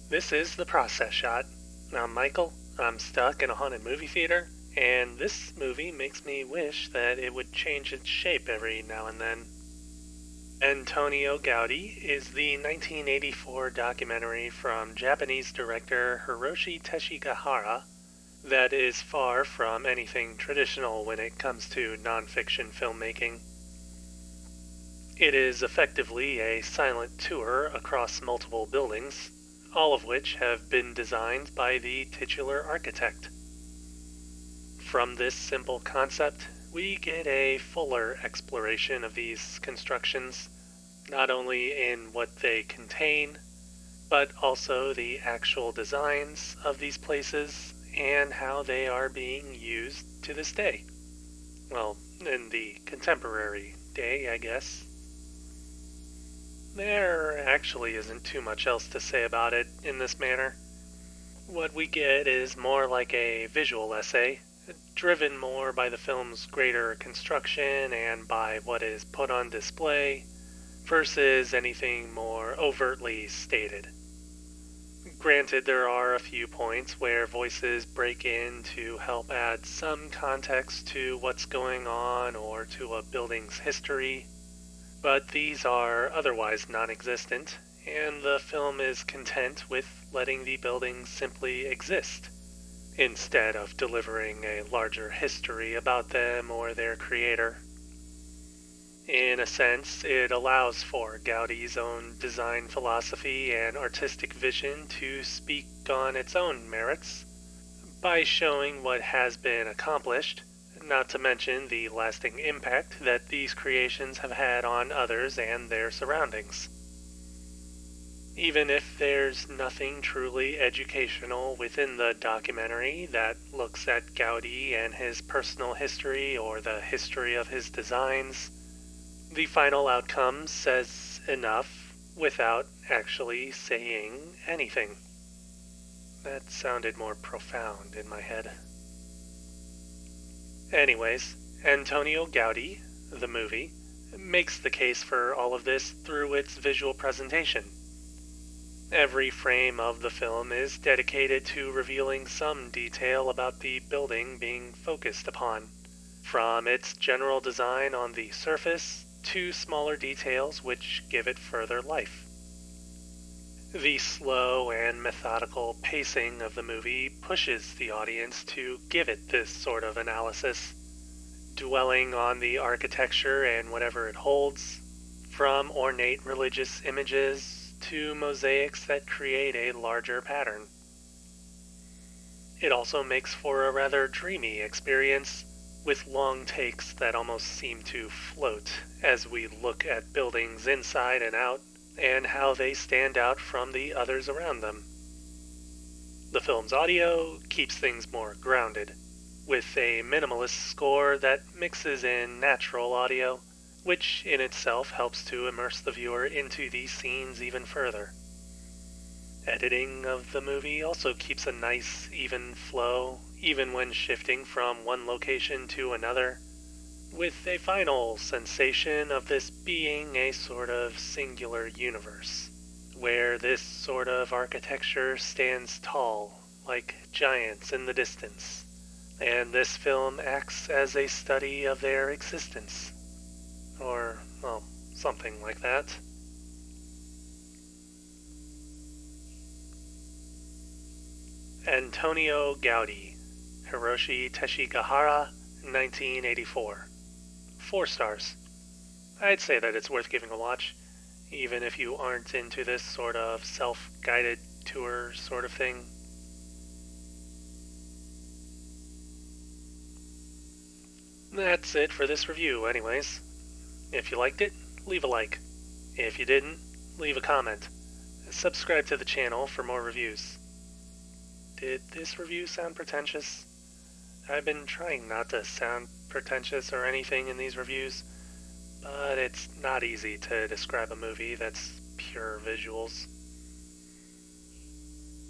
This is The Process Shot. I'm Michael. I'm stuck in a haunted movie theater, and this movie makes me wish that it would change its shape every now and then. Antonio Gaudí is the 1984 documentary from Japanese director Hiroshi Teshigahara that is far from anything traditional when it comes to nonfiction filmmaking. It is effectively a silent tour across multiple buildings, all of which have been designed by the titular architect. From this simple concept, we get a fuller exploration of these constructions, not only in what they contain, but also the actual designs of these places and how they are being used to this day. Well, in the contemporary day, I guess. There actually isn't too much else to say about it in this manner. What we get is more like a visual essay, driven more by the film's greater construction and by what is put on display, versus anything more overtly stated. Granted, there are a few points where voices break in to help add some context to what's going on or to a building's history, but these are otherwise non-existent, and the film is content with letting the buildings simply exist, instead of delivering a larger history about them or their creator. In a sense, it allows for Gaudí's own design philosophy and artistic vision to speak on its own merits by showing what has been accomplished, not to mention the lasting impact that these creations have had on others and their surroundings. Even if there's nothing truly educational within the documentary that looks at Gaudí and his personal history or the history of his designs, the final outcome says enough without actually saying anything. That sounded more profound in my head. Anyways, Antonio Gaudí, the movie, makes the case for all of this through its visual presentation. Every frame of the film is dedicated to revealing some detail about the building being focused upon, from its general design on the surface to smaller details which give it further life. The slow and methodical pacing of the movie pushes the audience to give it this sort of analysis, dwelling on the architecture and whatever it holds, from ornate religious images to mosaics that create a larger pattern. It also makes for a rather dreamy experience, with long takes that almost seem to float as we look at buildings inside and out, and how they stand out from the others around them. The film's audio keeps things more grounded, with a minimalist score that mixes in natural audio, which in itself helps to immerse the viewer into these scenes even further. Editing of the movie also keeps a nice, even flow, even when shifting from one location to another, with a final sensation of this being a sort of singular universe, where this sort of architecture stands tall, like giants in the distance, and this film acts as a study of their existence. Or, well, something like that. Antonio Gaudí, Hiroshi Teshigahara, 1984. 4 stars. I'd say that it's worth giving a watch, even if you aren't into this sort of self-guided tour sort of thing. That's it for this review, anyways. If you liked it, leave a like. If you didn't, leave a comment. Subscribe to the channel for more reviews. Did this review sound pretentious? I've been trying not to sound pretentious or anything in these reviews, but it's not easy to describe a movie that's pure visuals.